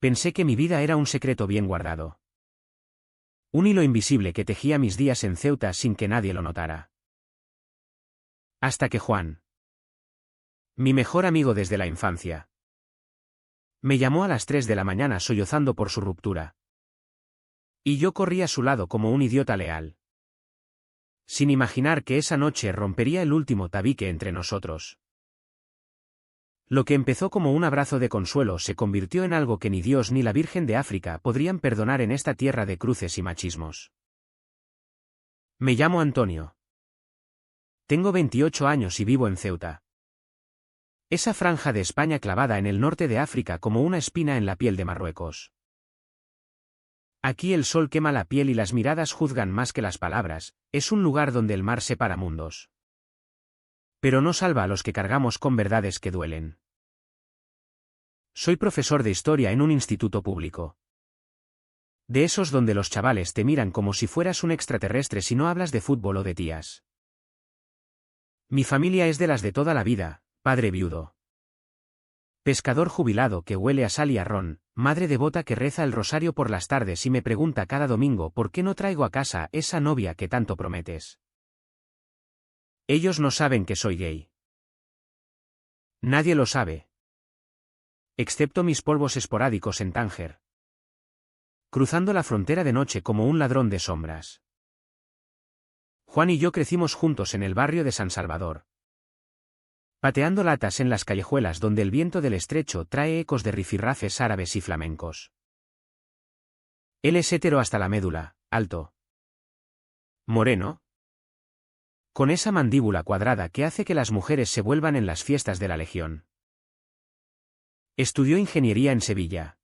Pensé que mi vida era un secreto bien guardado. Un hilo invisible que tejía mis días en Ceuta sin que nadie lo notara. Hasta que Juan, mi mejor amigo desde la infancia, me llamó a las 3 de la mañana sollozando por su ruptura. Y yo corrí a su lado como un idiota leal, sin imaginar que esa noche rompería el último tabique entre nosotros. Lo que empezó como un abrazo de consuelo se convirtió en algo que ni Dios ni la Virgen de África podrían perdonar en esta tierra de cruces y machismos. Me llamo Antonio. Tengo 28 años y vivo en Ceuta. Esa franja de España clavada en el norte de África como una espina en la piel de Marruecos. Aquí el sol quema la piel y las miradas juzgan más que las palabras, es un lugar donde el mar separa mundos. Pero no salva a los que cargamos con verdades que duelen. Soy profesor de historia en un instituto público. De esos donde los chavales te miran como si fueras un extraterrestre si no hablas de fútbol o de tías. Mi familia es de las de toda la vida, padre viudo. Pescador jubilado que huele a sal y a ron, madre devota que reza el rosario por las tardes y me pregunta cada domingo por qué no traigo a casa esa novia que tanto prometes. Ellos no saben que soy gay. Nadie lo sabe. Excepto mis polvos esporádicos en Tánger. Cruzando la frontera de noche como un ladrón de sombras. Juan y yo crecimos juntos en el barrio de San Salvador. Pateando latas en las callejuelas donde el viento del estrecho trae ecos de rifirrafes árabes y flamencos. Él es hétero hasta la médula, alto. Moreno. Con esa mandíbula cuadrada que hace que las mujeres se vuelvan en las fiestas de la Legión. Estudió ingeniería en Sevilla.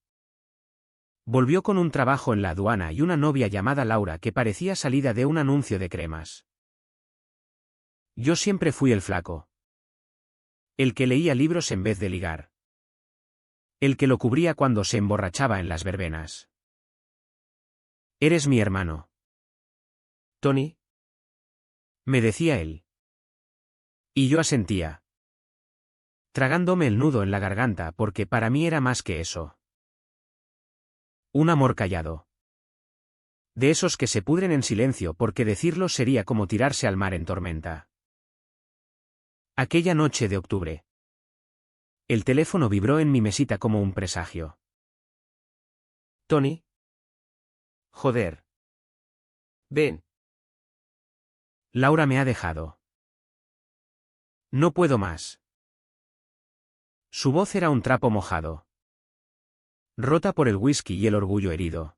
Volvió con un trabajo en la aduana y una novia llamada Laura que parecía salida de un anuncio de cremas. Yo siempre fui el flaco. El que leía libros en vez de ligar. El que lo cubría cuando se emborrachaba en las verbenas. Eres mi hermano. Tony. Me decía él. Y yo asentía. Tragándome el nudo en la garganta porque para mí era más que eso. Un amor callado. De esos que se pudren en silencio porque decirlo sería como tirarse al mar en tormenta. Aquella noche de octubre. El teléfono vibró en mi mesita como un presagio. Tony. Joder. Ven. Laura me ha dejado. No puedo más. Su voz era un trapo mojado. Rota por el whisky y el orgullo herido.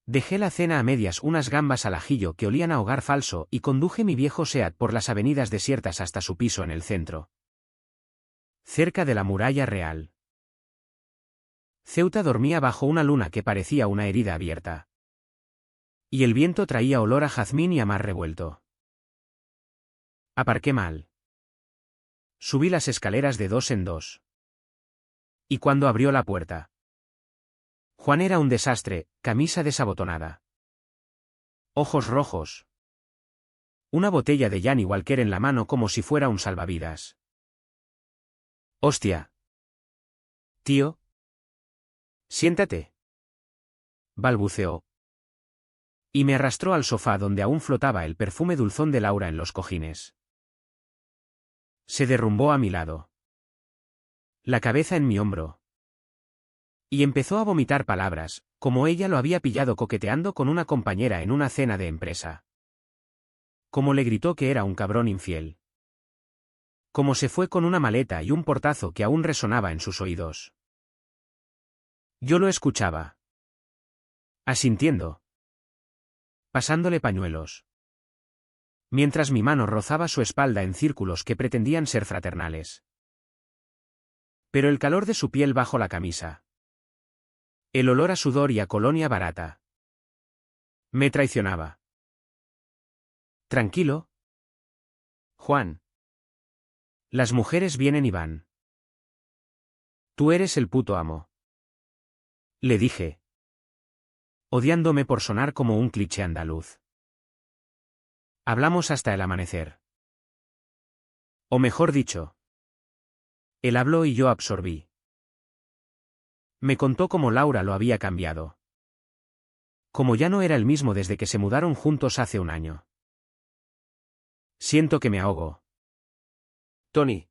Dejé la cena a medias unas gambas al ajillo que olían a hogar falso y conduje mi viejo Seat por las avenidas desiertas hasta su piso en el centro. Cerca de la muralla real. Ceuta dormía bajo una luna que parecía una herida abierta. Y el viento traía olor a jazmín y a mar revuelto. Aparqué mal. Subí las escaleras de 2 en 2. Y cuando abrió la puerta. Juan era un desastre, camisa desabotonada. Ojos rojos. Una botella de Johnny Walker en la mano como si fuera un salvavidas. Hostia. Tío. Siéntate. Balbuceó. Y me arrastró al sofá donde aún flotaba el perfume dulzón de Laura en los cojines. Se derrumbó a mi lado. La cabeza en mi hombro. Y empezó a vomitar palabras, como ella lo había pillado coqueteando con una compañera en una cena de empresa. Como le gritó que era un cabrón infiel. Como se fue con una maleta y un portazo que aún resonaba en sus oídos. Yo lo escuchaba. Asintiendo. Pasándole pañuelos. Mientras mi mano rozaba su espalda en círculos que pretendían ser fraternales. Pero el calor de su piel bajo la camisa. El olor a sudor y a colonia barata. Me traicionaba. Tranquilo. Juan. Las mujeres vienen y van. Tú eres el puto amo. Le dije. Odiándome por sonar como un cliché andaluz. Hablamos hasta el amanecer. O mejor dicho. Él habló y yo absorbí. Me contó cómo Laura lo había cambiado. Como ya no era el mismo desde que se mudaron juntos hace un año. Siento que me ahogo. Tony,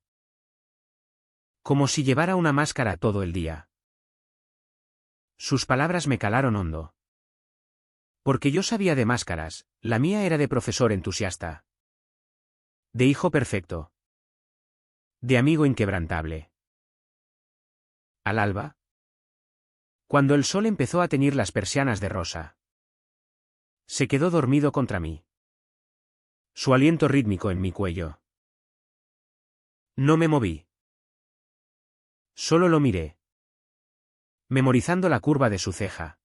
Como si llevara una máscara todo el día. Sus palabras me calaron hondo. Porque yo sabía de máscaras, la mía era de profesor entusiasta. De hijo perfecto. De amigo inquebrantable. Al alba. Cuando el sol empezó a teñir las persianas de rosa. Se quedó dormido contra mí. Su aliento rítmico en mi cuello. No me moví. Solo lo miré. Memorizando la curva de su ceja.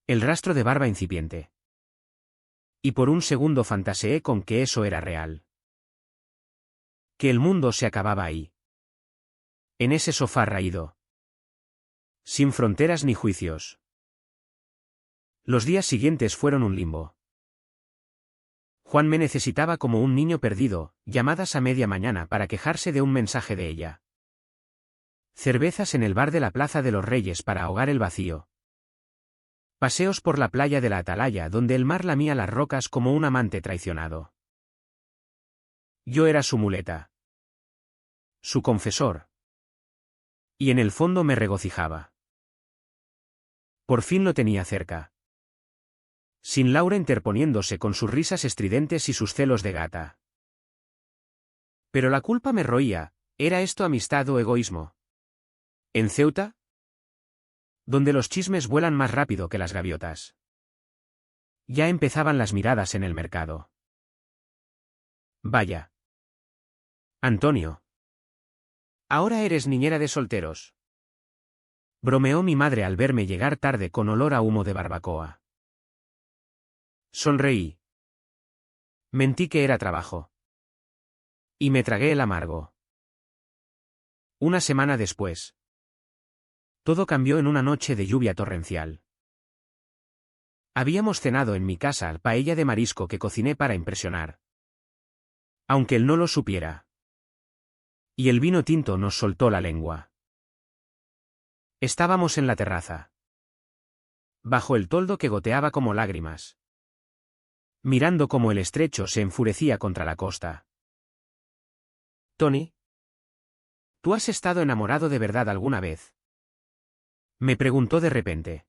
El rastro de barba incipiente. Y por un segundo fantaseé con que eso era real. Que el mundo se acababa ahí. En ese sofá raído. Sin fronteras ni juicios. Los días siguientes fueron un limbo. Juan me necesitaba como un niño perdido, llamadas a media mañana para quejarse de un mensaje de ella. Cervezas en el bar de la Plaza de los Reyes para ahogar el vacío. Paseos por la playa de la Atalaya donde el mar lamía las rocas como un amante traicionado. Yo era su muleta. Su confesor. Y en el fondo me regocijaba. Por fin lo tenía cerca. Sin Laura interponiéndose con sus risas estridentes y sus celos de gata. Pero la culpa me roía, ¿era esto amistad o egoísmo? ¿En Ceuta? Donde los chismes vuelan más rápido que las gaviotas. Ya empezaban las miradas en el mercado. Vaya. Antonio. Ahora eres niñera de solteros. Bromeó mi madre al verme llegar tarde con olor a humo de barbacoa. Sonreí. Mentí que era trabajo. Y me tragué el amargo. Una semana después. Todo cambió en una noche de lluvia torrencial. Habíamos cenado en mi casa paella de marisco que cociné para impresionar. Aunque él no lo supiera. Y el vino tinto nos soltó la lengua. Estábamos en la terraza. Bajo el toldo que goteaba como lágrimas. Mirando cómo el estrecho se enfurecía contra la costa. Tony. ¿Tú has estado enamorado de verdad alguna vez? Me preguntó de repente.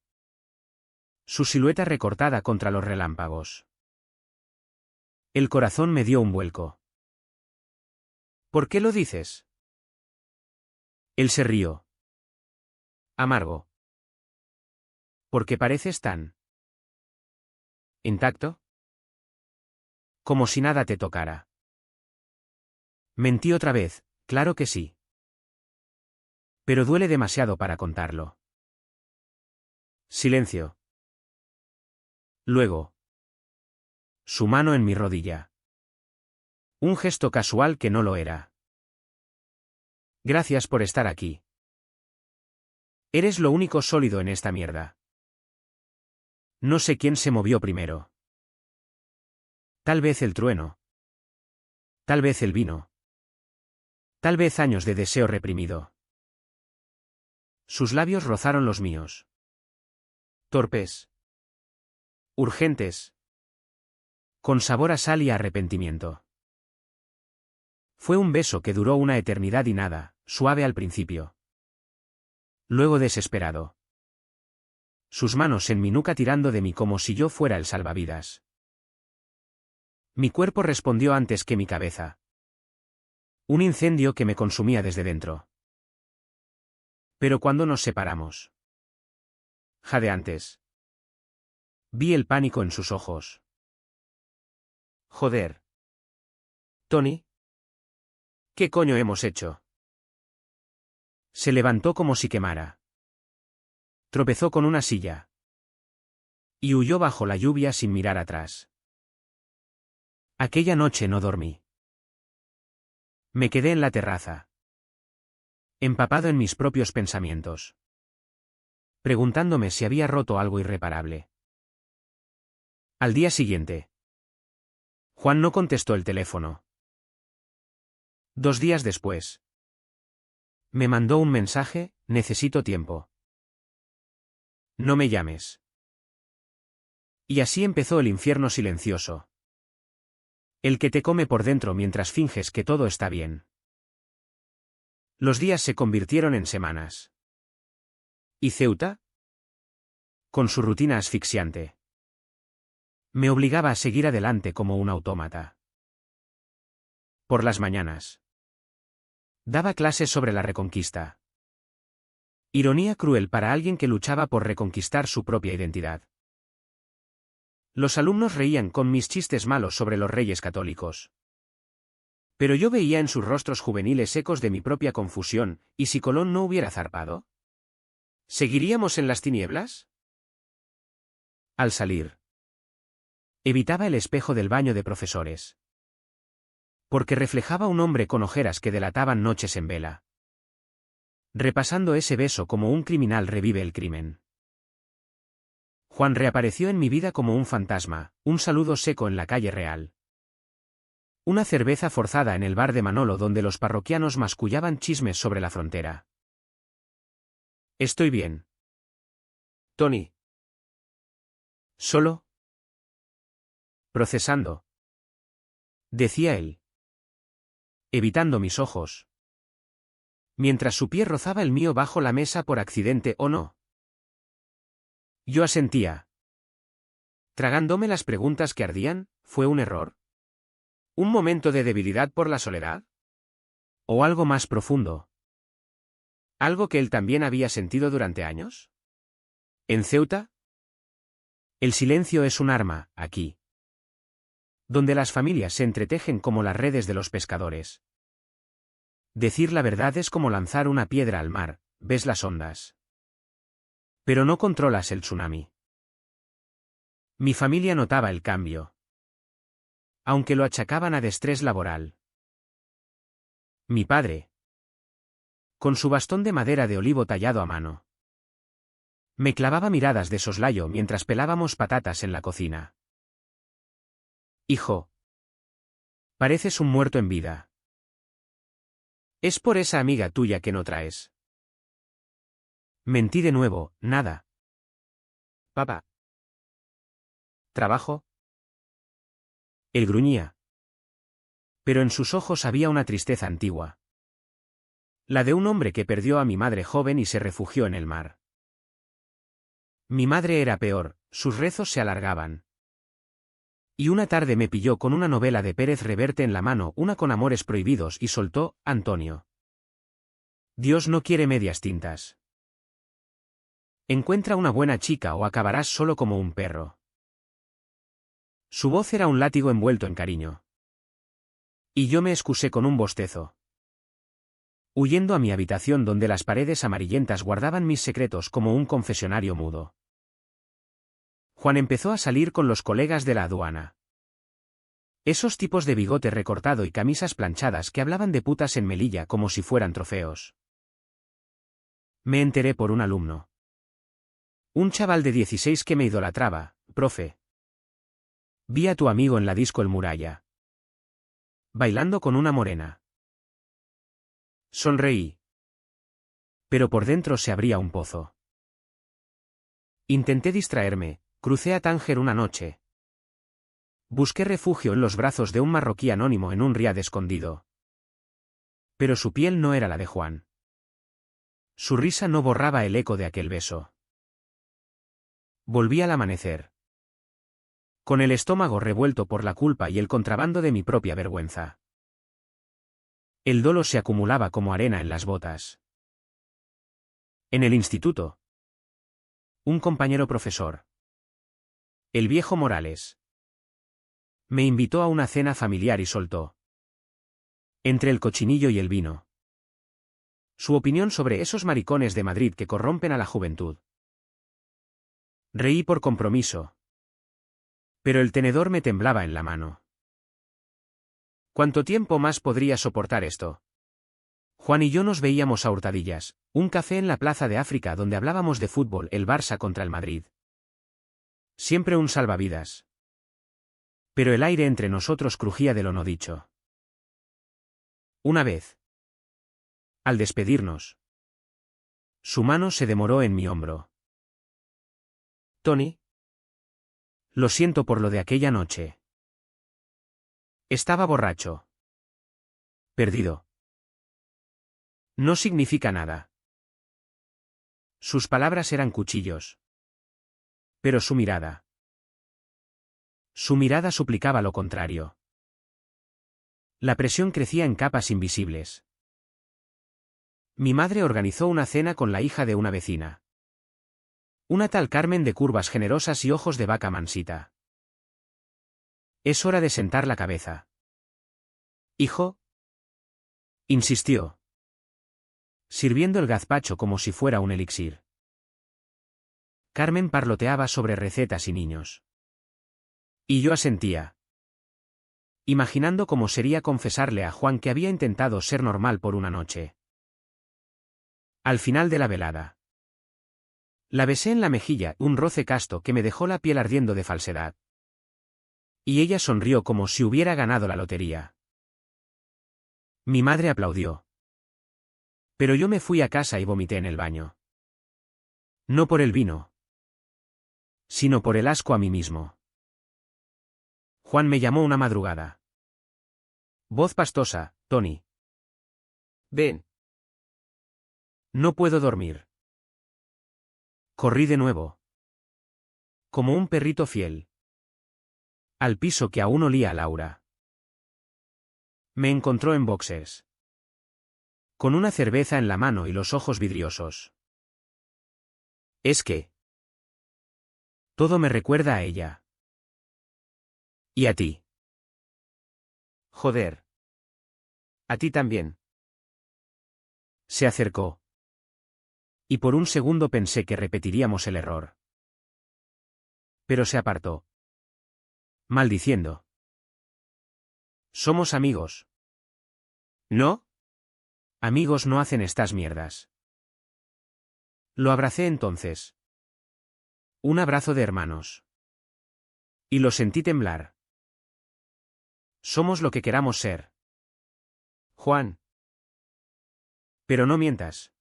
Su silueta recortada contra los relámpagos. El corazón me dio un vuelco. ¿Por qué lo dices? Él se rió. Amargo. ¿Por qué pareces tan intacto? Como si nada te tocara. Mentí otra vez, claro que sí. Pero duele demasiado para contarlo. Silencio. Luego. Su mano en mi rodilla. Un gesto casual que no lo era. Gracias por estar aquí. Eres lo único sólido en esta mierda. No sé quién se movió primero. Tal vez el trueno. Tal vez el vino. Tal vez años de deseo reprimido. Sus labios rozaron los míos. Torpes. Urgentes. Con sabor a sal y a arrepentimiento. Fue un beso que duró una eternidad y nada, suave al principio. Luego desesperado. Sus manos en mi nuca tirando de mí como si yo fuera el salvavidas. Mi cuerpo respondió antes que mi cabeza. Un incendio que me consumía desde dentro. Pero cuando nos separamos. Jadeantes. Vi el pánico en sus ojos. Joder. Tony. ¿Qué coño hemos hecho? Se levantó como si quemara. Tropezó con una silla. Y huyó bajo la lluvia sin mirar atrás. Aquella noche no dormí. Me quedé en la terraza. Empapado en mis propios pensamientos. Preguntándome si había roto algo irreparable. Al día siguiente. Juan no contestó el teléfono. 2 días después. Me mandó un mensaje, necesito tiempo. No me llames. Y así empezó el infierno silencioso. El que te come por dentro mientras finges que todo está bien. Los días se convirtieron en semanas. ¿Y Ceuta? Con su rutina asfixiante. Me obligaba a seguir adelante como un autómata. Por las mañanas. Daba clases sobre la reconquista. Ironía cruel para alguien que luchaba por reconquistar su propia identidad. Los alumnos reían con mis chistes malos sobre los reyes católicos. Pero yo veía en sus rostros juveniles ecos de mi propia confusión, ¿y si Colón no hubiera zarpado? ¿Seguiríamos en las tinieblas? Al salir, evitaba el espejo del baño de profesores. Porque reflejaba un hombre con ojeras que delataban noches en vela. Repasando ese beso como un criminal revive el crimen. Juan reapareció en mi vida como un fantasma, un saludo seco en la calle real. Una cerveza forzada en el bar de Manolo donde los parroquianos mascullaban chismes sobre la frontera. Estoy bien. Tony. ¿Solo? Procesando. Decía él. Evitando mis ojos. Mientras su pie rozaba el mío bajo la mesa por accidente o no. Yo asentía. Tragándome las preguntas que ardían, ¿fue un error? ¿Un momento de debilidad por la soledad? ¿O algo más profundo? ¿Algo que él también había sentido durante años? ¿En Ceuta? El silencio es un arma, aquí. Donde las familias se entretejen como las redes de los pescadores. Decir la verdad es como lanzar una piedra al mar, ves las ondas. Pero no controlas el tsunami. Mi familia notaba el cambio. Aunque lo achacaban a destrés laboral. Mi padre. Con su bastón de madera de olivo tallado a mano. Me clavaba miradas de soslayo mientras pelábamos patatas en la cocina. Hijo. Pareces un muerto en vida. ¿Es por esa amiga tuya que no traes? Mentí de nuevo, nada. Papá. ¿Trabajo? Él gruñía. Pero en sus ojos había una tristeza antigua. La de un hombre que perdió a mi madre joven y se refugió en el mar. Mi madre era peor, sus rezos se alargaban. Y una tarde me pilló con una novela de Pérez Reverte en la mano, una con amores prohibidos, y soltó, Antonio. Dios no quiere medias tintas. Encuentra una buena chica o acabarás solo como un perro. Su voz era un látigo envuelto en cariño. Y yo me excusé con un bostezo. Huyendo a mi habitación donde las paredes amarillentas guardaban mis secretos como un confesionario mudo. Juan empezó a salir con los colegas de la aduana. Esos tipos de bigote recortado y camisas planchadas que hablaban de putas en Melilla como si fueran trofeos. Me enteré por un alumno. Un chaval de 16 que me idolatraba, profe. Vi a tu amigo en la disco El Muralla. Bailando con una morena. Sonreí. Pero por dentro se abría un pozo. Intenté distraerme, crucé a Tánger una noche. Busqué refugio en los brazos de un marroquí anónimo en un riad escondido. Pero su piel no era la de Juan. Su risa no borraba el eco de aquel beso. Volví al amanecer. Con el estómago revuelto por la culpa y el contrabando de mi propia vergüenza. El dolo se acumulaba como arena en las botas. En el instituto. Un compañero profesor. El viejo Morales. Me invitó a una cena familiar y soltó. Entre el cochinillo y el vino. Su opinión sobre esos maricones de Madrid que corrompen a la juventud. Reí por compromiso. Pero el tenedor me temblaba en la mano. ¿Cuánto tiempo más podría soportar esto? Juan y yo nos veíamos a hurtadillas, un café en la Plaza de África donde hablábamos de fútbol, el Barça contra el Madrid. Siempre un salvavidas. Pero el aire entre nosotros crujía de lo no dicho. Una vez. Al despedirnos. Su mano se demoró en mi hombro. Tony, Lo siento por lo de aquella noche. Estaba borracho. Perdido. No significa nada. Sus palabras eran cuchillos. Pero su mirada. Su mirada suplicaba lo contrario. La presión crecía en capas invisibles. Mi madre organizó una cena con la hija de una vecina. Una tal Carmen de curvas generosas y ojos de vaca mansita. Es hora de sentar la cabeza. Hijo, insistió, sirviendo el gazpacho como si fuera un elixir. Carmen parloteaba sobre recetas y niños. Y yo asentía, imaginando cómo sería confesarle a Juan que había intentado ser normal por una noche. Al final de la velada, la besé en la mejilla, un roce casto que me dejó la piel ardiendo de falsedad. Y ella sonrió como si hubiera ganado la lotería. Mi madre aplaudió. Pero yo me fui a casa y vomité en el baño. No por el vino, sino por el asco a mí mismo. Juan me llamó una madrugada. Voz pastosa, Tony. ven. No puedo dormir. Corrí de nuevo. Como un perrito fiel. Al piso que aún olía a Laura. Me encontró en boxers. Con una cerveza en la mano y los ojos vidriosos. Es que todo me recuerda a ella. ¿Y a ti? Joder. A ti también. Se acercó. Y por un segundo pensé que repetiríamos el error. Pero se apartó. Maldiciendo. Somos amigos. ¿No? Amigos no hacen estas mierdas. Lo abracé entonces. Un abrazo de hermanos. Y lo sentí temblar. Somos lo que queramos ser. Juan. Pero no mientas.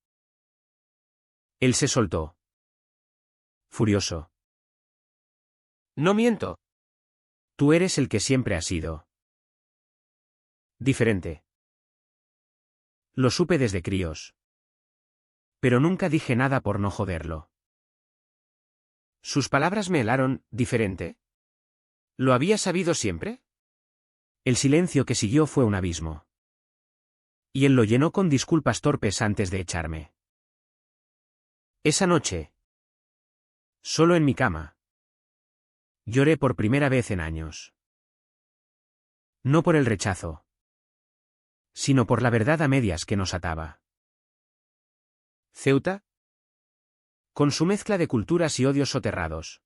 Él se soltó. Furioso. No miento. Tú eres el que siempre has sido. Diferente. Lo supe desde críos. Pero nunca dije nada por no joderlo. Sus palabras me helaron, ¿diferente? ¿Lo había sabido siempre? El silencio que siguió fue un abismo. Y él lo llenó con disculpas torpes antes de echarme. Esa noche. Solo en mi cama. Lloré por primera vez en años. No por el rechazo. Sino por la verdad a medias que nos ataba. ¿Ceuta? Con su mezcla de culturas y odios soterrados.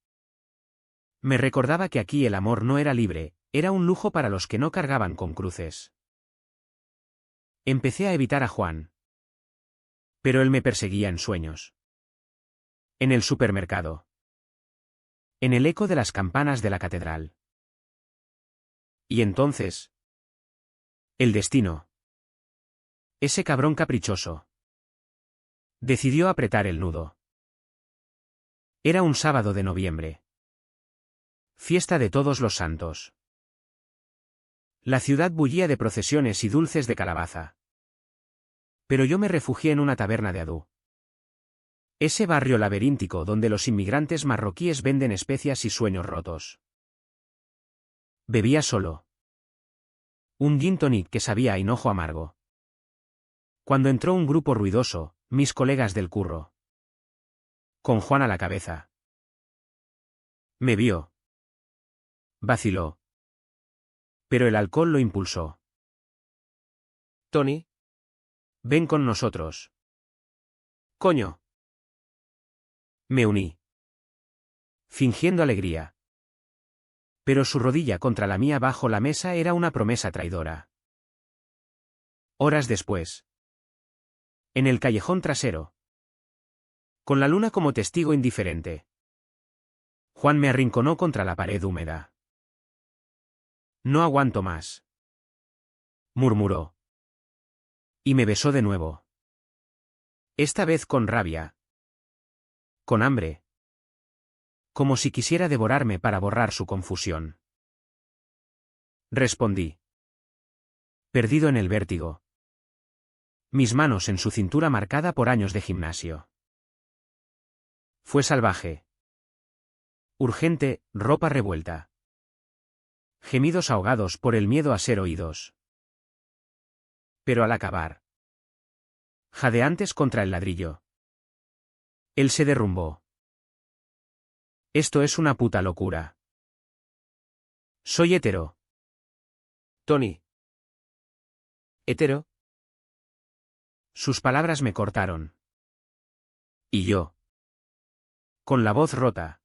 Me recordaba que aquí el amor no era libre, era un lujo para los que no cargaban con cruces. Empecé a evitar a Juan. Pero él me perseguía en sueños. En el supermercado. En el eco de las campanas de la catedral. Y entonces. El destino. Ese cabrón caprichoso. Decidió apretar el nudo. Era un sábado de noviembre. Fiesta de Todos los Santos. La ciudad bullía de procesiones y dulces de calabaza. Pero yo me refugié en una taberna de Adú. Ese barrio laberíntico donde los inmigrantes marroquíes venden especias y sueños rotos. Bebía solo. Un gin tonic que sabía a hinojo amargo. Cuando entró un grupo ruidoso, mis colegas del curro. Con Juan a la cabeza. Me vio. Vaciló. Pero el alcohol lo impulsó. Tony. Ven con nosotros. Coño. Me uní. Fingiendo alegría. Pero su rodilla contra la mía bajo la mesa era una promesa traidora. Horas después. En el callejón trasero. Con la luna como testigo indiferente. Juan me arrinconó contra la pared húmeda. No aguanto más. Murmuró. Y me besó de nuevo. Esta vez con rabia. Con hambre. Como si quisiera devorarme para borrar su confusión. Respondí. Perdido en el vértigo. Mis manos en su cintura marcada por años de gimnasio. Fue salvaje. Urgente, ropa revuelta. Gemidos ahogados por el miedo a ser oídos. Pero al acabar. Jadeantes contra el ladrillo. Él se derrumbó. Esto es una puta locura. Soy hetero. Tony. ¿Hetero? Sus palabras me cortaron. Y yo. Con la voz rota.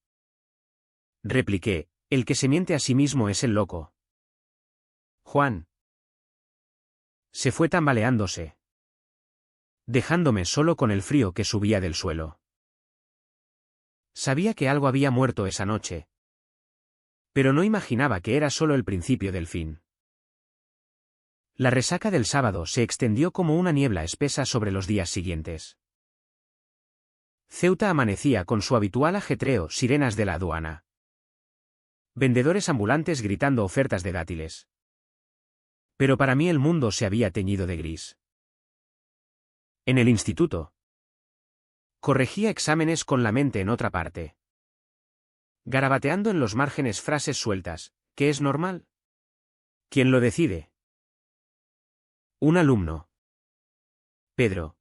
Repliqué, el que se miente a sí mismo es el loco. Juan. Se fue tambaleándose. Dejándome solo con el frío que subía del suelo. Sabía que algo había muerto esa noche. Pero no imaginaba que era solo el principio del fin. La resaca del sábado se extendió como una niebla espesa sobre los días siguientes. Ceuta amanecía con su habitual ajetreo, sirenas de la aduana. Vendedores ambulantes gritando ofertas de dátiles. Pero para mí el mundo se había teñido de gris. En el instituto. Corregía exámenes con la mente en otra parte. Garabateando en los márgenes frases sueltas, ¿qué es normal? ¿Quién lo decide? Un alumno. Pedro.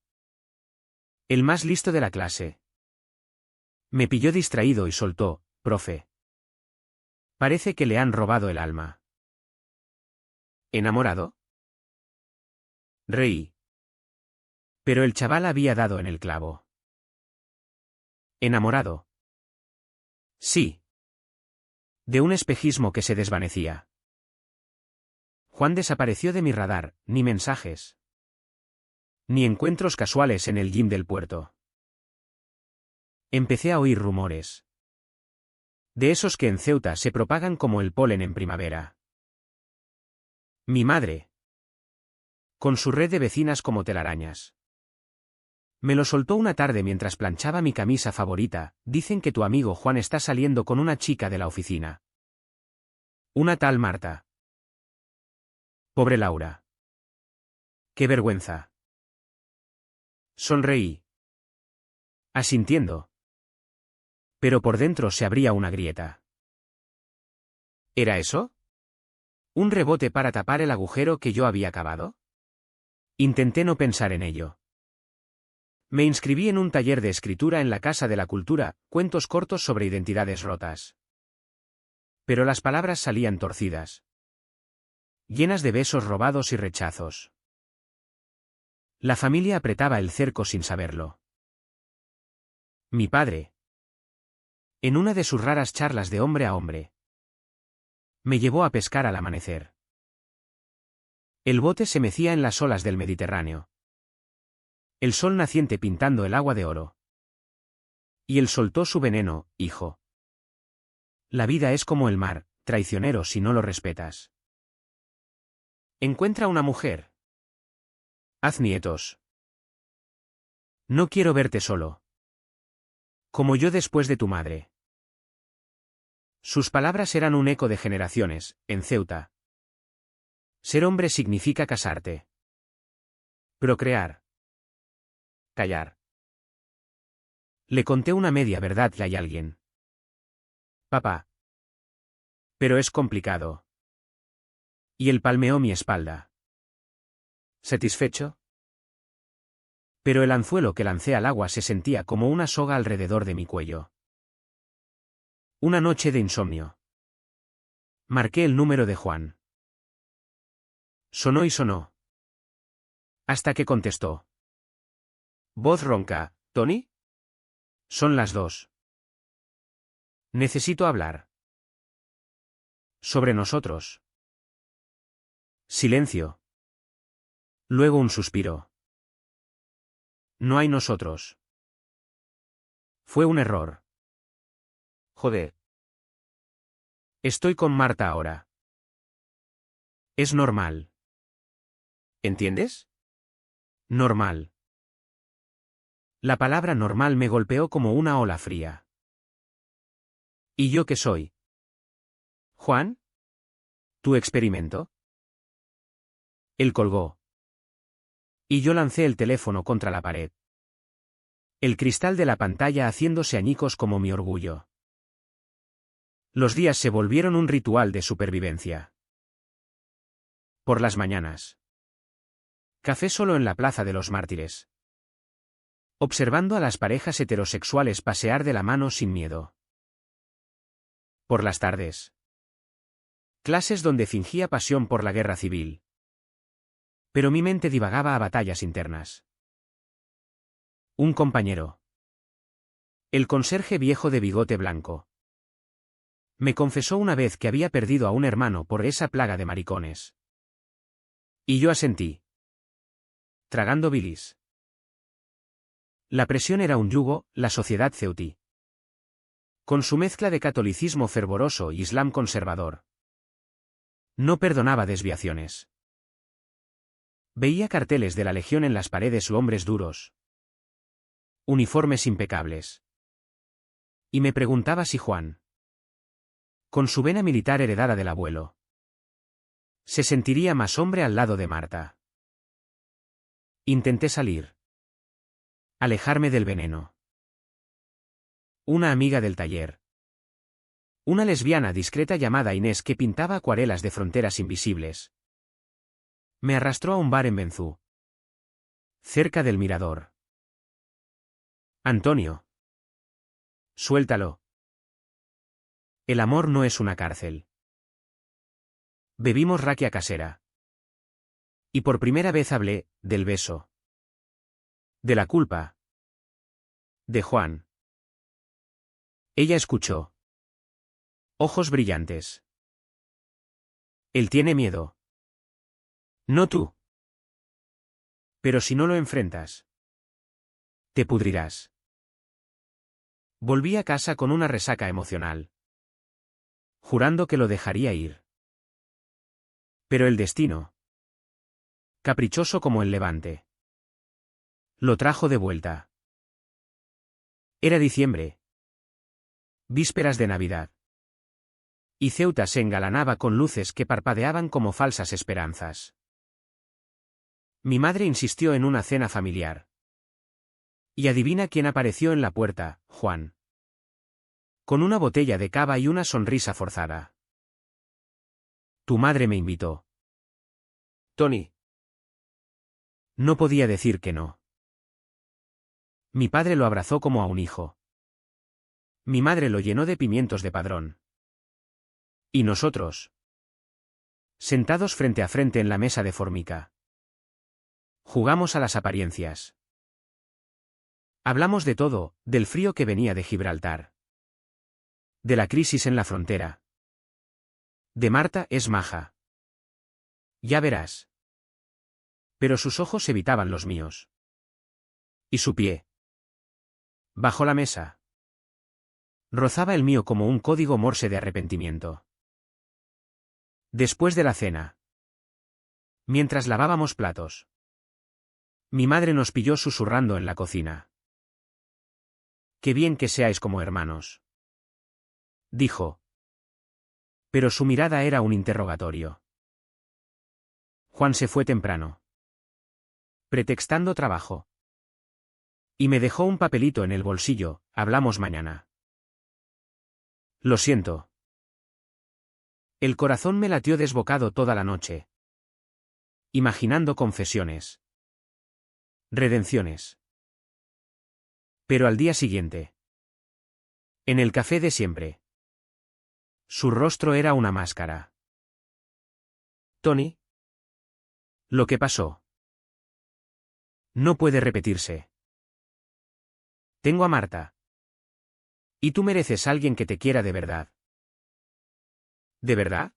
El más listo de la clase. Me pilló distraído y soltó, profe. Parece que le han robado el alma. ¿Enamorado? Reí. Pero el chaval había dado en el clavo. ¿Enamorado? Sí. De un espejismo que se desvanecía. Juan desapareció de mi radar, ni mensajes. Ni encuentros casuales en el gym del puerto. Empecé a oír rumores. De esos que en Ceuta se propagan como el polen en primavera. Mi madre. Con su red de vecinas como telarañas. Me lo soltó una tarde mientras planchaba mi camisa favorita. Dicen que tu amigo Juan está saliendo con una chica de la oficina. Una tal Marta. Pobre Laura. Qué vergüenza. Sonreí. Asintiendo. Pero por dentro se abría una grieta. ¿Era eso? ¿Un rebote para tapar el agujero que yo había cavado? Intenté no pensar en ello. Me inscribí en un taller de escritura en la Casa de la Cultura, cuentos cortos sobre identidades rotas. Pero las palabras salían torcidas. Llenas de besos robados y rechazos. La familia apretaba el cerco sin saberlo. Mi padre. En una de sus raras charlas de hombre a hombre. Me llevó a pescar al amanecer. El bote se mecía en las olas del Mediterráneo. El sol naciente pintando el agua de oro. Y él soltó su veneno, hijo. La vida es como el mar, traicionero si no lo respetas. Encuentra una mujer. Haz nietos. No quiero verte solo. Como yo después de tu madre. Sus palabras eran un eco de generaciones, en Ceuta. Ser hombre significa casarte. Procrear. Callar. Le conté una media verdad y hay alguien. Papá. Pero es complicado. Y él palmeó mi espalda. ¿Satisfecho? Pero el anzuelo que lancé al agua se sentía como una soga alrededor de mi cuello. Una noche de insomnio. Marqué el número de Juan. Sonó y sonó. Hasta que contestó. Voz ronca, ¿Tony? Son las 2. Necesito hablar. Sobre nosotros. Silencio. Luego un suspiro. No hay nosotros. Fue un error. Joder. Estoy con Marta ahora. Es normal. ¿Entiendes? Normal. La palabra normal me golpeó como una ola fría. ¿Y yo qué soy? ¿Juan? ¿Tu experimento? Él colgó. Y yo lancé el teléfono contra la pared. El cristal de la pantalla haciéndose añicos como mi orgullo. Los días se volvieron un ritual de supervivencia. Por las mañanas. Café solo en la Plaza de los Mártires. Observando a las parejas heterosexuales pasear de la mano sin miedo. Por las tardes. Clases donde fingía pasión por la guerra civil. Pero mi mente divagaba a batallas internas. Un compañero. El conserje viejo de bigote blanco. Me confesó una vez que había perdido a un hermano por esa plaga de maricones. Y yo asentí. Tragando bilis. La presión era un yugo, la sociedad ceutí. Con su mezcla de catolicismo fervoroso y islam conservador. No perdonaba desviaciones. Veía carteles de la legión en las paredes u hombres duros. Uniformes impecables. Y me preguntaba si Juan, con su vena militar heredada del abuelo, se sentiría más hombre al lado de Marta. Intenté salir. Alejarme del veneno. Una amiga del taller. Una lesbiana discreta llamada Inés que pintaba acuarelas de fronteras invisibles. Me arrastró a un bar en Benzú. Cerca del mirador. Antonio. Suéltalo. El amor no es una cárcel. Bebimos raquia casera. Y por primera vez hablé, del beso. De la culpa. De Juan. Ella escuchó. Ojos brillantes. Él tiene miedo. No tú. Pero si no lo enfrentas, te pudrirás. Volví a casa con una resaca emocional. Jurando que lo dejaría ir. Pero el destino, caprichoso como el levante, lo trajo de vuelta. Era diciembre. Vísperas de Navidad. Y Ceuta se engalanaba con luces que parpadeaban como falsas esperanzas. Mi madre insistió en una cena familiar. Y adivina quién apareció en la puerta, Juan. Con una botella de cava y una sonrisa forzada. Tu madre me invitó. Tony. No podía decir que no. Mi padre lo abrazó como a un hijo. Mi madre lo llenó de pimientos de Padrón. Y nosotros, sentados frente a frente en la mesa de formica, jugamos a las apariencias. Hablamos de todo, del frío que venía de Gibraltar. De la crisis en la frontera. De Marta es maja. Ya verás. Pero sus ojos evitaban los míos. Y su pie. Bajo la mesa. Rozaba el mío como un código morse de arrepentimiento. Después de la cena. Mientras lavábamos platos. Mi madre nos pilló susurrando en la cocina. Qué bien que seáis como hermanos. Dijo. Pero su mirada era un interrogatorio. Juan se fue temprano. Pretextando trabajo. Y me dejó un papelito en el bolsillo, hablamos mañana. Lo siento. El corazón me latió desbocado toda la noche. Imaginando confesiones. Redenciones. Pero al día siguiente. En el café de siempre. Su rostro era una máscara. Tony. Lo que pasó. No puede repetirse. Tengo a Marta. Y tú mereces a alguien que te quiera de verdad. ¿De verdad?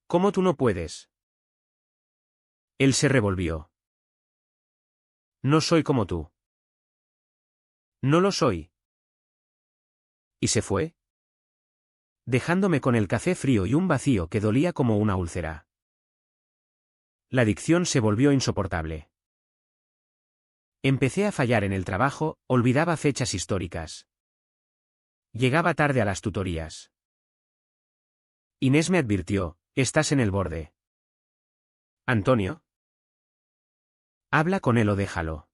¿Cómo tú no puedes? Él se revolvió. No soy como tú. No lo soy. ¿Y se fue? Dejándome con el café frío y un vacío que dolía como una úlcera. La adicción se volvió insoportable. Empecé a fallar en el trabajo, olvidaba fechas históricas. Llegaba tarde a las tutorías. Inés me advirtió, estás en el borde. Antonio. Habla con él o déjalo.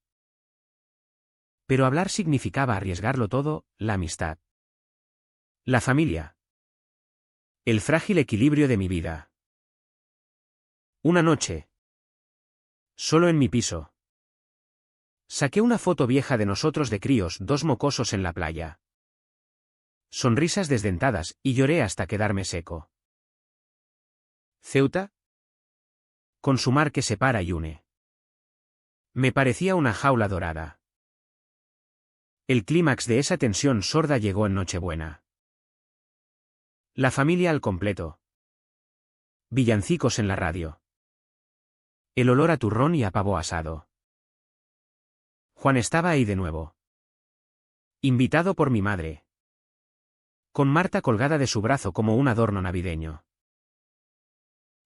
Pero hablar significaba arriesgarlo todo, la amistad. La familia. El frágil equilibrio de mi vida. Una noche. Solo en mi piso. Saqué una foto vieja de nosotros de críos, dos mocosos en la playa. Sonrisas desdentadas, y lloré hasta quedarme seco. ¿Ceuta? Con su mar que separa y une. Me parecía una jaula dorada. El clímax de esa tensión sorda llegó en Nochebuena. La familia al completo. Villancicos en la radio. El olor a turrón y a pavo asado. Juan estaba ahí de nuevo. Invitado por mi madre. Con Marta colgada de su brazo como un adorno navideño.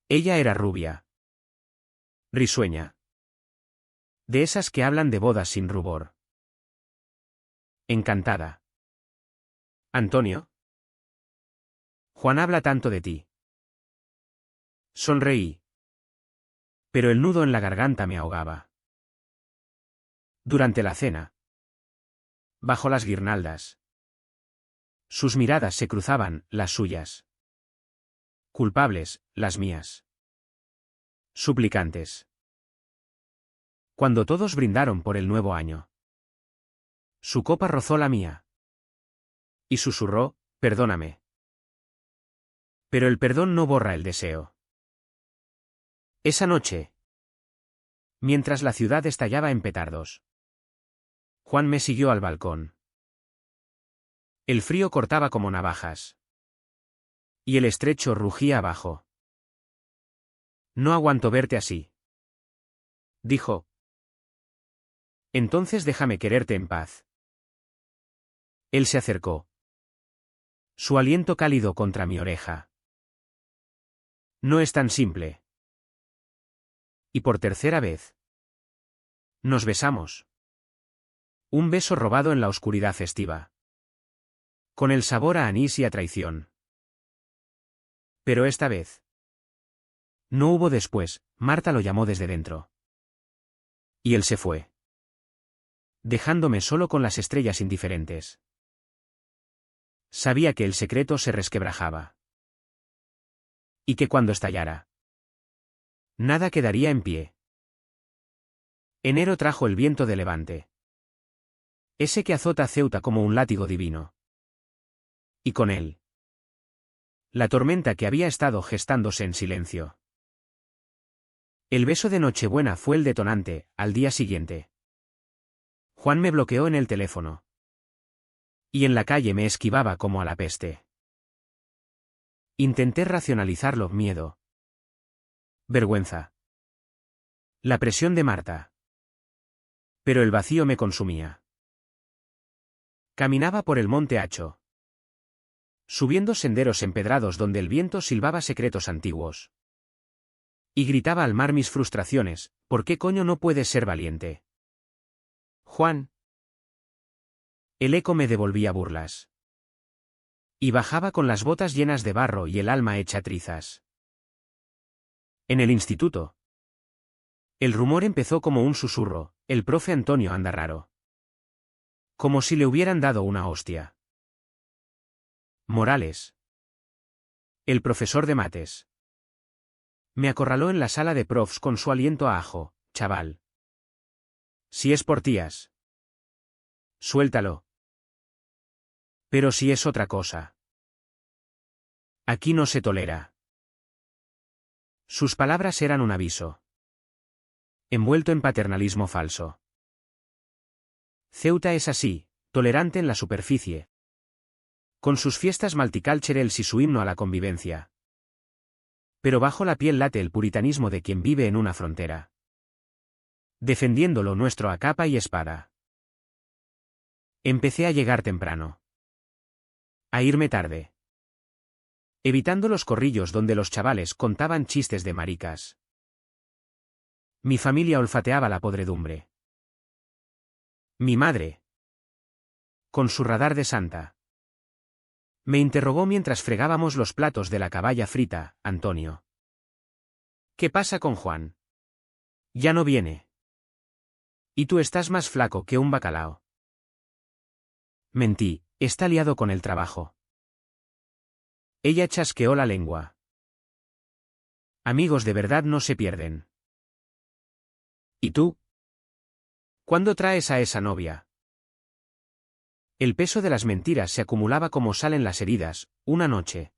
Ella era rubia. Risueña. De esas que hablan de bodas sin rubor. Encantada. Antonio. Juan habla tanto de ti. Sonreí. Pero el nudo en la garganta me ahogaba. Durante la cena. Bajo las guirnaldas. Sus miradas se cruzaban, las suyas. Culpables, las mías. Suplicantes. Cuando todos brindaron por el nuevo año. Su copa rozó la mía. Y susurró, perdóname. Pero el perdón no borra el deseo. Esa noche. Mientras la ciudad estallaba en petardos. Juan me siguió al balcón. El frío cortaba como navajas. Y el estrecho rugía abajo. No aguanto verte así. Dijo. Entonces déjame quererte en paz. Él se acercó. Su aliento cálido contra mi oreja. No es tan simple. Y por tercera vez. Nos besamos. Un beso robado en la oscuridad festiva. Con el sabor a anís y a traición. Pero esta vez. No hubo después, Marta lo llamó desde dentro. Y él se fue. Dejándome solo con las estrellas indiferentes. Sabía que el secreto se resquebrajaba. Y que cuando estallara. Nada quedaría en pie. Enero trajo el viento de levante. Ese que azota Ceuta como un látigo divino. Y con él. La tormenta que había estado gestándose en silencio. El beso de Nochebuena fue el detonante, al día siguiente. Juan me bloqueó en el teléfono. Y en la calle me esquivaba como a la peste. Intenté racionalizarlo, miedo. Vergüenza. La presión de Marta. Pero el vacío me consumía. Caminaba por el monte Hacho. Subiendo senderos empedrados donde el viento silbaba secretos antiguos. Y gritaba al mar mis frustraciones, ¿por qué coño no puedes ser valiente? Juan. El eco me devolvía burlas. Y bajaba con las botas llenas de barro y el alma hecha trizas. En el instituto. El rumor empezó como un susurro, el profe Antonio anda raro. Como si le hubieran dado una hostia. Morales. El profesor de mates. Me acorraló en la sala de profs con su aliento a ajo, chaval. Si es por tías. Suéltalo. Pero si es otra cosa. Aquí no se tolera. Sus palabras eran un aviso. Envuelto en paternalismo falso. Ceuta es así, tolerante en la superficie. Con sus fiestas multiculturales y su himno a la convivencia. Pero bajo la piel late el puritanismo de quien vive en una frontera. Defendiendo lo nuestro a capa y espada. Empecé a llegar temprano. A irme tarde. Evitando los corrillos donde los chavales contaban chistes de maricas. Mi familia olfateaba la podredumbre. Mi madre. Con su radar de santa. Me interrogó mientras fregábamos los platos de la caballa frita, Antonio. ¿Qué pasa con Juan? Ya no viene. Y tú estás más flaco que un bacalao. Mentí, está liado con el trabajo. Ella chasqueó la lengua. Amigos de verdad no se pierden. ¿Y tú? ¿Cuándo traes a esa novia? El peso de las mentiras se acumulaba como sal en las heridas, una noche.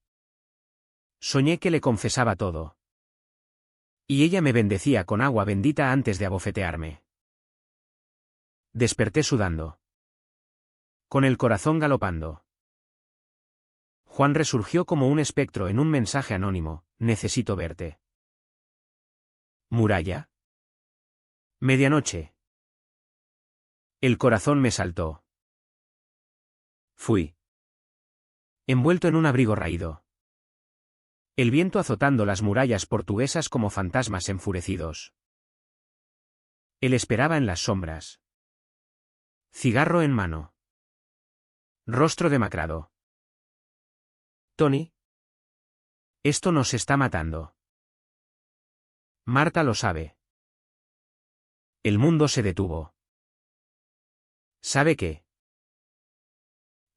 Soñé que le confesaba todo. Y ella me bendecía con agua bendita antes de abofetearme. Desperté sudando. Con el corazón galopando. Juan resurgió como un espectro en un mensaje anónimo: necesito verte. ¿Muralla? Medianoche. El corazón me saltó. Fui. Envuelto en un abrigo raído. El viento azotando las murallas portuguesas como fantasmas enfurecidos. Él esperaba en las sombras. Cigarro en mano. Rostro demacrado. Tony. Esto nos está matando. Marta lo sabe. El mundo se detuvo. ¿Sabe qué?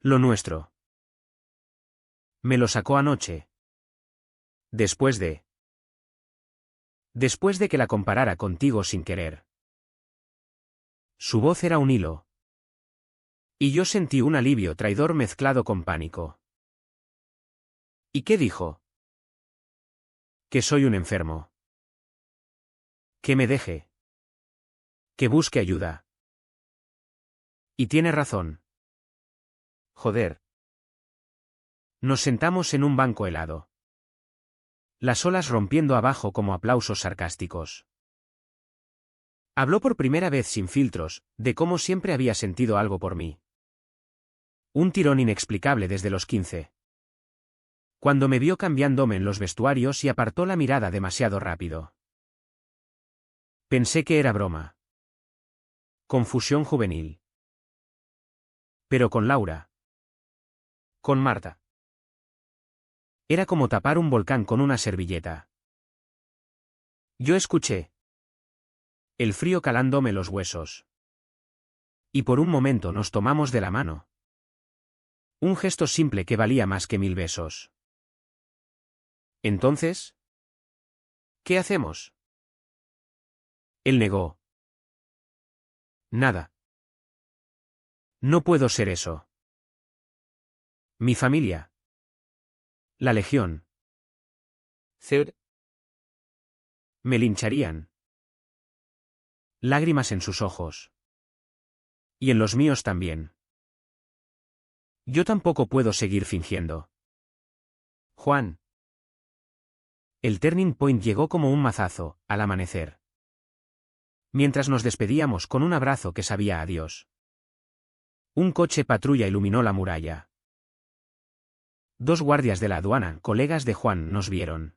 Lo nuestro. Me lo sacó anoche. Después de que la comparara contigo sin querer. Su voz era un hilo. Y yo sentí un alivio traidor mezclado con pánico. ¿Y qué dijo? Que soy un enfermo. Que me deje. Que busque ayuda. Y tiene razón. Joder. Nos sentamos en un banco helado. Las olas rompiendo abajo como aplausos sarcásticos. Habló por primera vez sin filtros, de cómo siempre había sentido algo por mí. Un tirón inexplicable desde los 15. Cuando me vio cambiándome en los vestuarios y apartó la mirada demasiado rápido. Pensé que era broma. Confusión juvenil. Pero con Laura. Con Marta. Era como tapar un volcán con una servilleta. Yo escuché. El frío calándome los huesos. Y por un momento nos tomamos de la mano. Un gesto simple que valía más que 1000 besos. Entonces, ¿qué hacemos? Él negó. Nada. No puedo ser eso. Mi familia. La legión. Theod. Me lincharían. Lágrimas en sus ojos. Y en los míos también. Yo tampoco puedo seguir fingiendo. Juan. El turning point llegó como un mazazo, al amanecer. Mientras nos despedíamos con un abrazo que sabía a Dios. Un coche patrulla iluminó la muralla. 2 guardias de la aduana, colegas de Juan, nos vieron.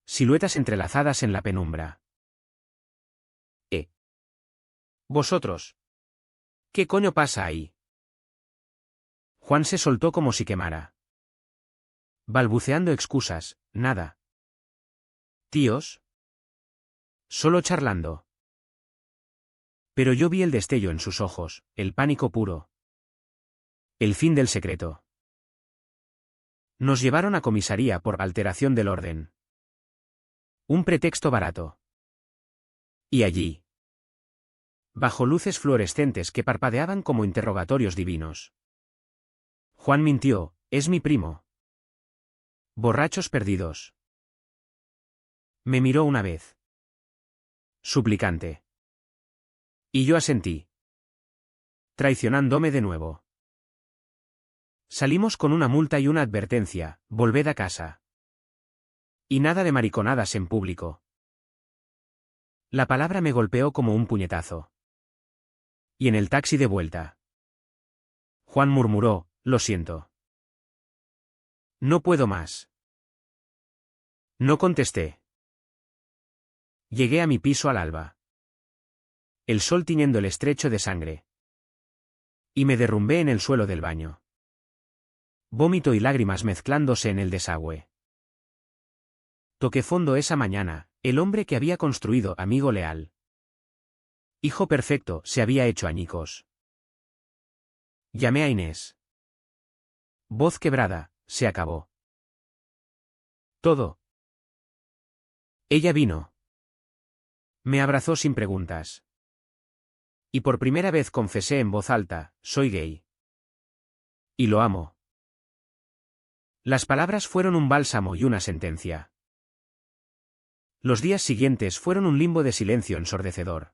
Siluetas entrelazadas en la penumbra. ¿Vosotros? ¿Qué coño pasa ahí? Juan se soltó como si quemara. Balbuceando excusas, nada. ¿Tíos? Solo charlando. Pero yo vi el destello en sus ojos, el pánico puro. El fin del secreto. Nos llevaron a comisaría por alteración del orden. Un pretexto barato. Y allí. Bajo luces fluorescentes que parpadeaban como interrogatorios divinos. Juan mintió, es mi primo. Borrachos perdidos. Me miró una vez. Suplicante. Y yo asentí. Traicionándome de nuevo. Salimos con una multa y una advertencia: volved a casa. Y nada de mariconadas en público. La palabra me golpeó como un puñetazo. Y en el taxi de vuelta. Juan murmuró, lo siento. No puedo más. No contesté. Llegué a mi piso al alba. el sol tiñendo el estrecho de sangre. Y me derrumbé en el suelo del baño. Vómito y lágrimas mezclándose en el desagüe. Toqué fondo esa mañana, el hombre que había construido amigo leal. Hijo perfecto, se había hecho añicos. Llamé a Inés. Voz quebrada, se acabó. Todo. Ella vino. Me abrazó sin preguntas. Y por primera vez confesé en voz alta, soy gay. Y lo amo. Las palabras fueron un bálsamo y una sentencia. Los días siguientes fueron un limbo de silencio ensordecedor.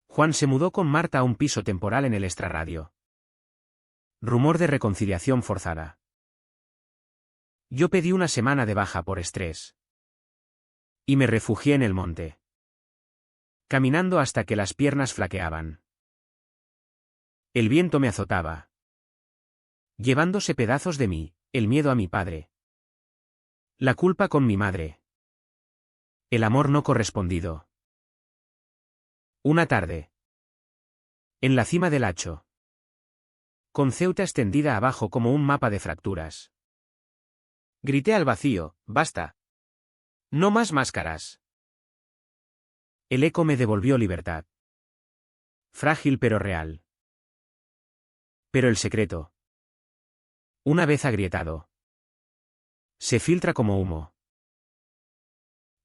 Juan se mudó con Marta a un piso temporal en el extrarradio. Rumor de reconciliación forzada. Yo pedí una semana de baja por estrés. Y me refugié en el monte. Caminando hasta que las piernas flaqueaban. El viento me azotaba. Llevándose pedazos de mí, el miedo a mi padre. La culpa con mi madre. El amor no correspondido. Una tarde. En la cima del hacho. Con Ceuta extendida abajo como un mapa de fracturas. Grité al vacío, basta. No más máscaras. El eco me devolvió libertad. Frágil pero real. Pero el secreto. Una vez agrietado. Se filtra como humo.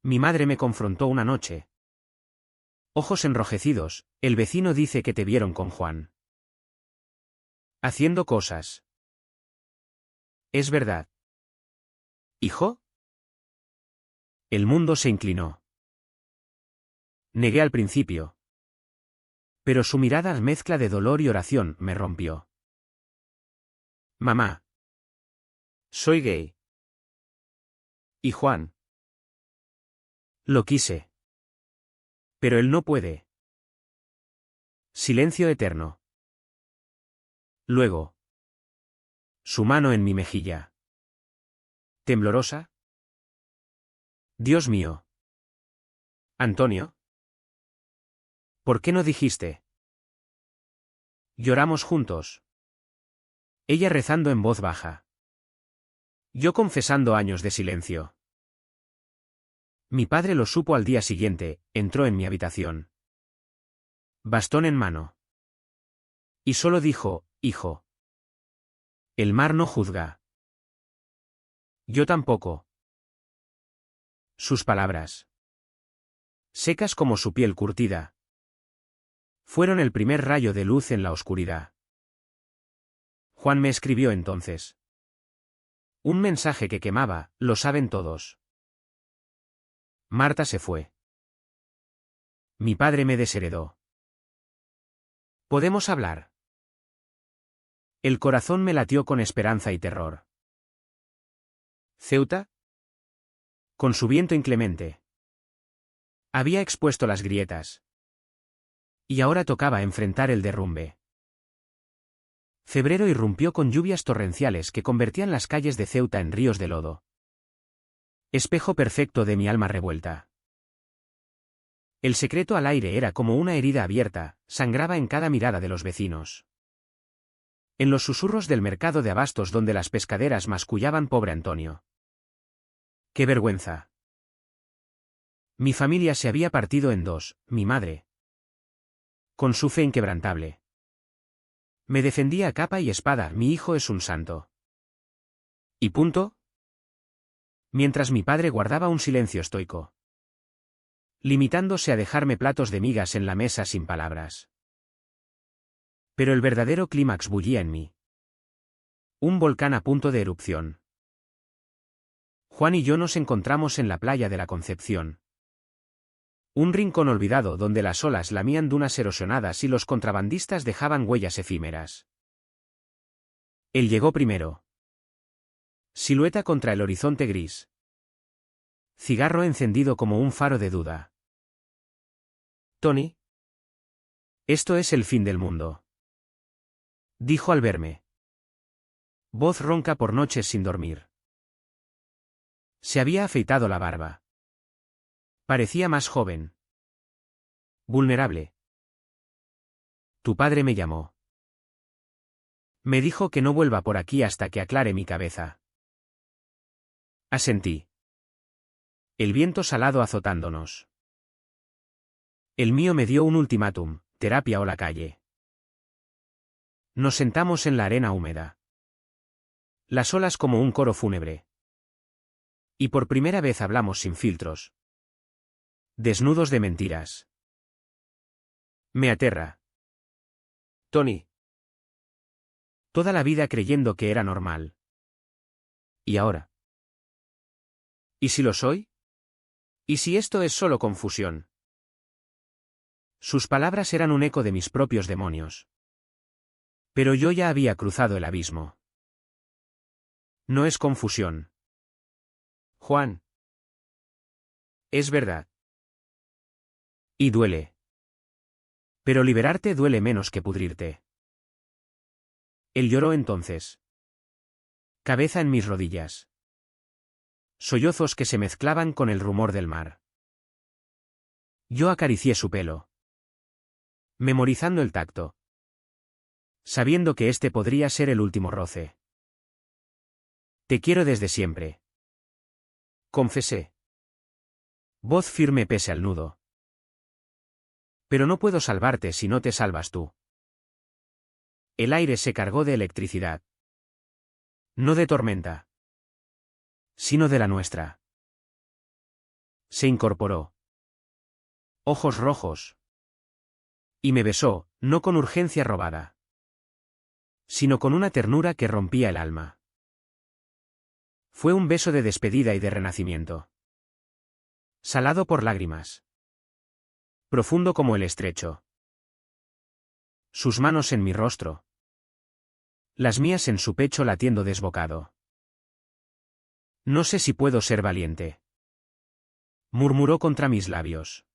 Mi madre me confrontó una noche. Ojos enrojecidos, el vecino dice que te vieron con Juan. Haciendo cosas. Es verdad. ¿Hijo? El mundo se inclinó. Negué al principio. Pero su mirada mezcla de dolor y oración me rompió. Mamá. Soy gay. ¿Y Juan? Lo quise. Pero él no puede. Silencio eterno. Luego. Su mano en mi mejilla. ¿Temblorosa? Dios mío. Antonio. ¿Por qué no dijiste? Lloramos juntos. Ella rezando en voz baja. Yo confesando años de silencio. Mi padre lo supo al día siguiente, entró en mi habitación. Bastón en mano. Y solo dijo, hijo. El mar no juzga. Yo tampoco. Sus palabras. Secas como su piel curtida. Fueron el primer rayo de luz en la oscuridad. Juan me escribió entonces. Un mensaje que quemaba, lo saben todos. Marta se fue. Mi padre me desheredó. ¿Podemos hablar? El corazón me latió con esperanza y terror. ¿Ceuta? Con su viento inclemente. Había expuesto las grietas. Y ahora tocaba enfrentar el derrumbe. Febrero irrumpió con lluvias torrenciales que convertían las calles de Ceuta en ríos de lodo. Espejo perfecto de mi alma revuelta. El secreto al aire era como una herida abierta, sangraba en cada mirada de los vecinos. En los susurros del mercado de abastos donde las pescaderas mascullaban pobre Antonio. ¡Qué vergüenza! Mi familia se había partido en dos, mi madre. Con su fe inquebrantable. Me defendía a capa y espada, mi hijo es un santo. ¿Y punto? Mientras mi padre guardaba un silencio estoico. Limitándose a dejarme platos de migas en la mesa sin palabras. Pero el verdadero clímax bullía en mí. Un volcán a punto de erupción. Juan y yo nos encontramos en la playa de la Concepción. Un rincón olvidado donde las olas lamían dunas erosionadas y los contrabandistas dejaban huellas efímeras. Él llegó primero. Silueta contra el horizonte gris. Cigarro encendido como un faro de duda. Tony. Esto es el fin del mundo. Dijo al verme. Voz ronca por noches sin dormir. Se había afeitado la barba. Parecía más joven. Vulnerable. Tu padre me llamó. Me dijo que no vuelva por aquí hasta que aclare mi cabeza. Asentí. El viento salado azotándonos. El mío me dio un ultimátum, terapia o la calle. Nos sentamos en la arena húmeda. Las olas como un coro fúnebre. Y por primera vez hablamos sin filtros. Desnudos de mentiras. Me aterra. Tony. Toda la vida creyendo que era normal. ¿Y ahora? ¿Y si lo soy? ¿Y si esto es solo confusión? Sus palabras eran un eco de mis propios demonios. Pero yo ya había cruzado el abismo. No es confusión. Juan. Es verdad. Y duele. Pero liberarte duele menos que pudrirte. Él lloró entonces. Cabeza en mis rodillas. Sollozos que se mezclaban con el rumor del mar. Yo acaricié su pelo. Memorizando el tacto. Sabiendo que este podría ser el último roce. Te quiero desde siempre. Confesé. Voz firme pese al nudo. Pero no puedo salvarte si no te salvas tú. El aire se cargó de electricidad. No de tormenta. Sino de la nuestra. Se incorporó. Ojos rojos. Y me besó, no con urgencia robada. Sino con una ternura que rompía el alma. Fue un beso de despedida y de renacimiento. Salado por lágrimas. Profundo como el estrecho. Sus manos en mi rostro. Las mías en su pecho latiendo desbocado. No sé si puedo ser valiente. Murmuró contra mis labios.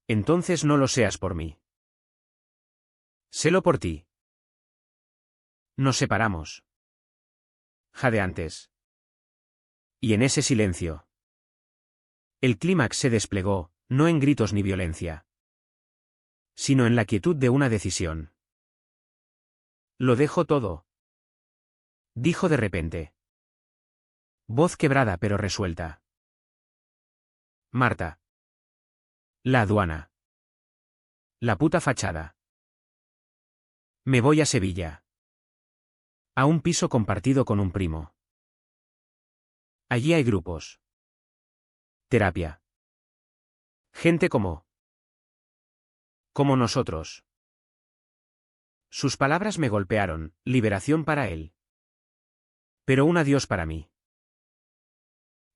Entonces no lo seas por mí. Sélo por ti. Nos separamos. Jadeantes. Y en ese silencio. El clímax se desplegó, no en gritos ni violencia. Sino en la quietud de una decisión. Lo dejo todo. Dijo de repente. Voz quebrada pero resuelta. Marta. La aduana. La puta fachada. Me voy a Sevilla. A un piso compartido con un primo. Allí hay grupos. Terapia. Gente como nosotros. Sus palabras me golpearon, liberación para él. Pero un adiós para mí.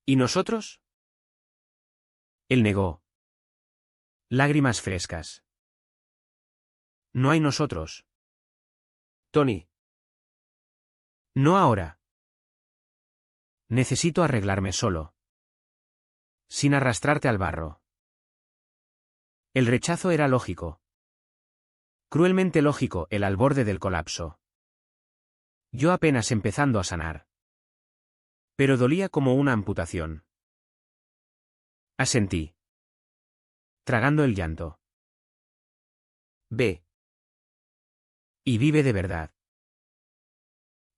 ¿Y nosotros? Él negó. Lágrimas frescas. No hay nosotros. Tony. No ahora. Necesito arreglarme solo. Sin arrastrarte al barro. El rechazo era lógico. Cruelmente lógico, el al borde del colapso. Yo apenas empezando a sanar. Pero dolía como una amputación. Asentí. Tragando el llanto. Ve. Y vive de verdad.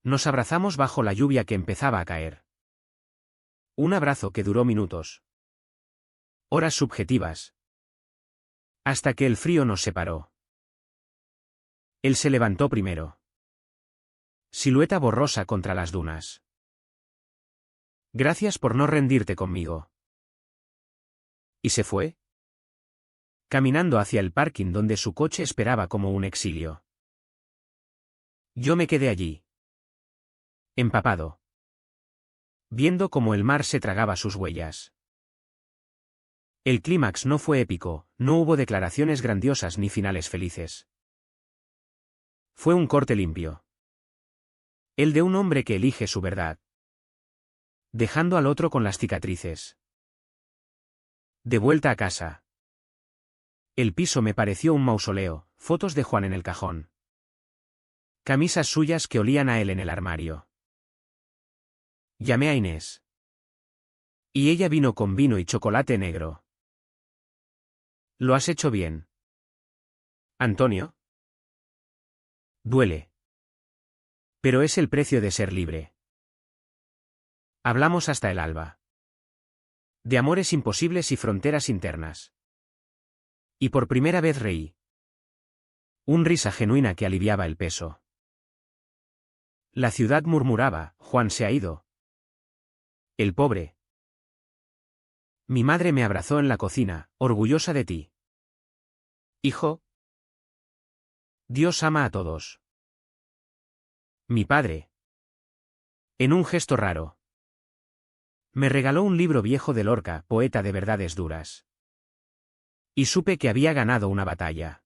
Nos abrazamos bajo la lluvia que empezaba a caer. Un abrazo que duró minutos. Horas subjetivas. Hasta que el frío nos separó. Él se levantó primero. Silueta borrosa contra las dunas. Gracias por no rendirte conmigo. ¿Y se fue? Caminando hacia el parking donde su coche esperaba como un exilio. Yo me quedé allí. Empapado. Viendo cómo el mar se tragaba sus huellas. El clímax no fue épico, no hubo declaraciones grandiosas ni finales felices. Fue un corte limpio. El de un hombre que elige su verdad. Dejando al otro con las cicatrices. De vuelta a casa. El piso me pareció un mausoleo, fotos de Juan en el cajón. Camisas suyas que olían a él en el armario. Llamé a Inés. Y ella vino con vino y chocolate negro. Lo has hecho bien. Antonio. Duele. Pero es el precio de ser libre. Hablamos hasta el alba. De amores imposibles y fronteras internas. Y por primera vez reí. Un risa genuina que aliviaba el peso. La ciudad murmuraba, Juan se ha ido. El pobre. Mi madre me abrazó en la cocina, orgullosa de ti. Hijo. Dios ama a todos. Mi padre. En un gesto raro. Me regaló un libro viejo de Lorca, poeta de verdades duras. Y supe que había ganado una batalla.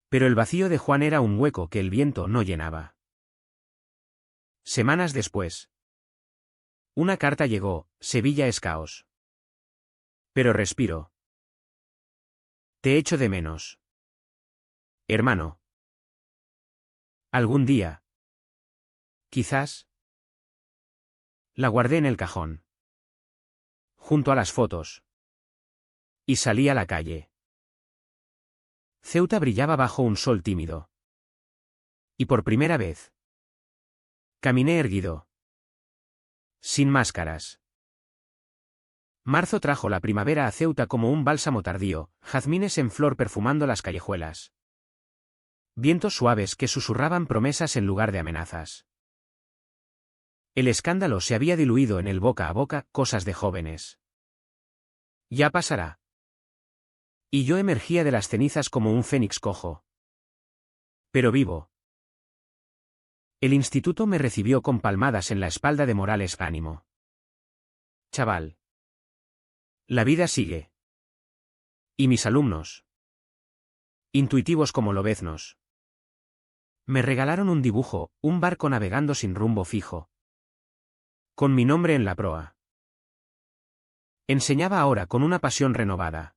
Pero el vacío de Juan era un hueco que el viento no llenaba. Semanas después. Una carta llegó, Sevilla es caos. Pero respiro. Te echo de menos. Hermano. Algún día. Quizás. La guardé en el cajón. Junto a las fotos. Y salí a la calle. Ceuta brillaba bajo un sol tímido. Y por primera vez. Caminé erguido. Sin máscaras. Marzo trajo la primavera a Ceuta como un bálsamo tardío, jazmines en flor perfumando las callejuelas. Vientos suaves que susurraban promesas en lugar de amenazas. El escándalo se había diluido en el boca a boca, cosas de jóvenes. Ya pasará. Y yo emergía de las cenizas como un fénix cojo. Pero vivo. El instituto me recibió con palmadas en la espalda de Morales ánimo. Chaval. La vida sigue. Y mis alumnos. Intuitivos como lobeznos. Me regalaron un dibujo, un barco navegando sin rumbo fijo. Con mi nombre en la proa. Enseñaba ahora con una pasión renovada.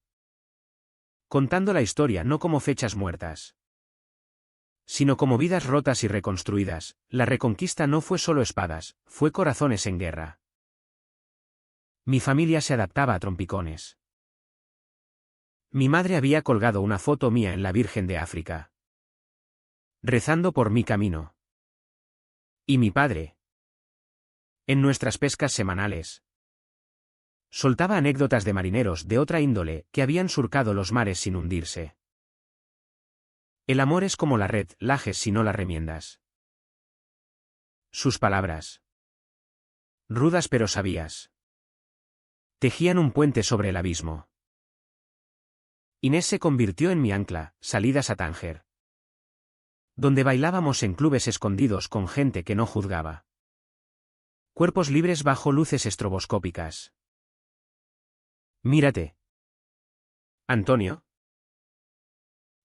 Contando la historia no como fechas muertas, sino como vidas rotas y reconstruidas. La reconquista no fue solo espadas, fue corazones en guerra. Mi familia se adaptaba a trompicones. Mi madre había colgado una foto mía en la Virgen de África, rezando por mi camino. Y mi padre, en nuestras pescas semanales, soltaba anécdotas de marineros de otra índole que habían surcado los mares sin hundirse. El amor es como la red, lajes si no la remiendas. Sus palabras, rudas pero sabias, tejían un puente sobre el abismo. Inés se convirtió en mi ancla, salidas a Tánger, donde bailábamos en clubes escondidos con gente que no juzgaba. Cuerpos libres bajo luces estroboscópicas. Mírate. Antonio.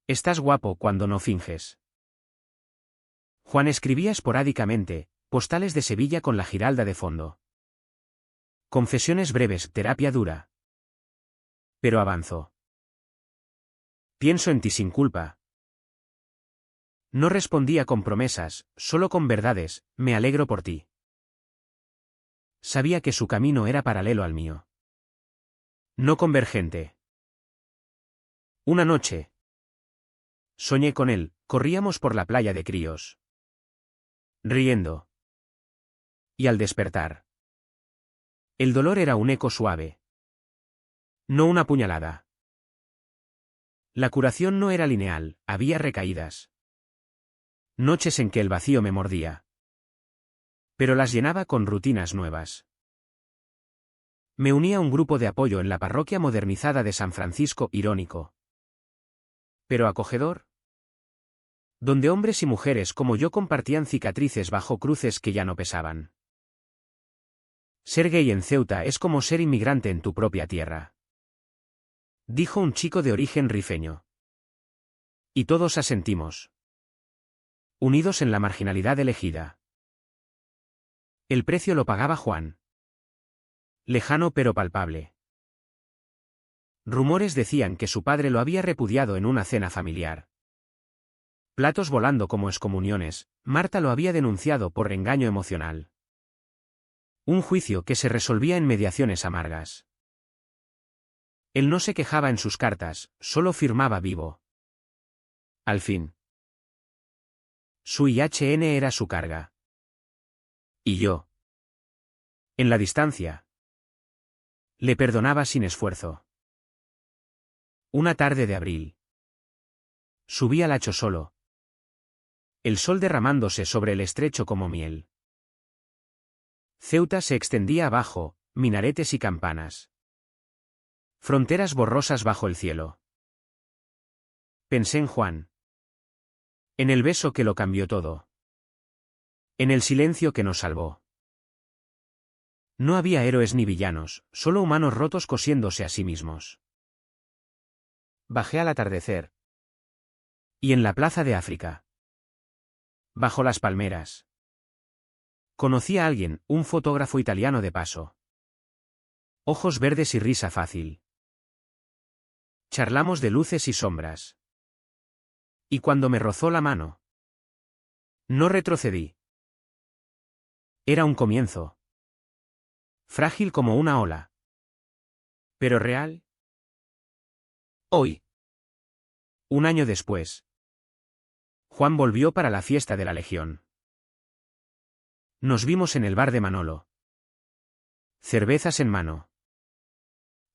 Estás guapo cuando no finges. Juan escribía esporádicamente, postales de Sevilla con la Giralda de fondo. Confesiones breves, terapia dura. Pero avanzó. Pienso en ti sin culpa. No respondía con promesas, solo con verdades, me alegro por ti. Sabía que su camino era paralelo al mío. No convergente. Una noche. Soñé con él, corríamos por la playa de críos. Riendo. Y al despertar. El dolor era un eco suave. No una puñalada. La curación no era lineal, había recaídas. Noches en que el vacío me mordía. Pero las llenaba con rutinas nuevas. Me uní a un grupo de apoyo en la parroquia modernizada de San Francisco, irónico. Pero acogedor. Donde hombres y mujeres como yo compartían cicatrices bajo cruces que ya no pesaban. Ser gay en Ceuta es como ser inmigrante en tu propia tierra, dijo un chico de origen rifeño. Y todos asentimos. Unidos en la marginalidad elegida. El precio lo pagaba Juan. Lejano pero palpable. Rumores decían que su padre lo había repudiado en una cena familiar. Platos volando como excomuniones, Marta lo había denunciado por engaño emocional. Un juicio que se resolvía en mediaciones amargas. Él no se quejaba en sus cartas, solo firmaba vivo. Al fin. Su IHN era su carga. Y yo. En la distancia. Le perdonaba sin esfuerzo. Una tarde de abril. Subí al hacho solo. El sol derramándose sobre el estrecho como miel. Ceuta se extendía abajo, minaretes y campanas. Fronteras borrosas bajo el cielo. Pensé en Juan. En el beso que lo cambió todo. En el silencio que nos salvó. No había héroes ni villanos, solo humanos rotos cosiéndose a sí mismos. Bajé al atardecer. Y en la plaza de África. Bajo las palmeras. Conocí a alguien, un fotógrafo italiano de paso. Ojos verdes y risa fácil. Charlamos de luces y sombras. Y cuando me rozó la mano, no retrocedí. Era un comienzo. Frágil como una ola. Pero real. Hoy. Un año después. Juan volvió para la fiesta de la Legión. Nos vimos en el bar de Manolo. Cervezas en mano.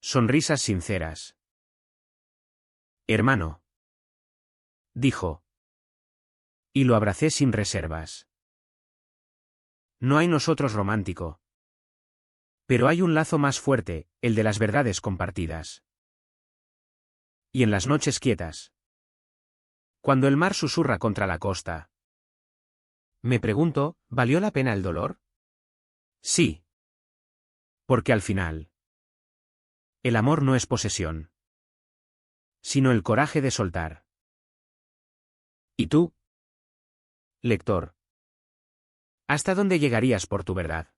Sonrisas sinceras. Hermano. Dijo. Y lo abracé sin reservas. No hay nosotros romántico. Pero hay un lazo más fuerte, el de las verdades compartidas. Y en las noches quietas. Cuando el mar susurra contra la costa. Me pregunto, ¿valió la pena el dolor? Sí. Porque al final. El amor no es posesión. Sino el coraje de soltar. ¿Y tú? Lector. ¿Hasta dónde llegarías por tu verdad?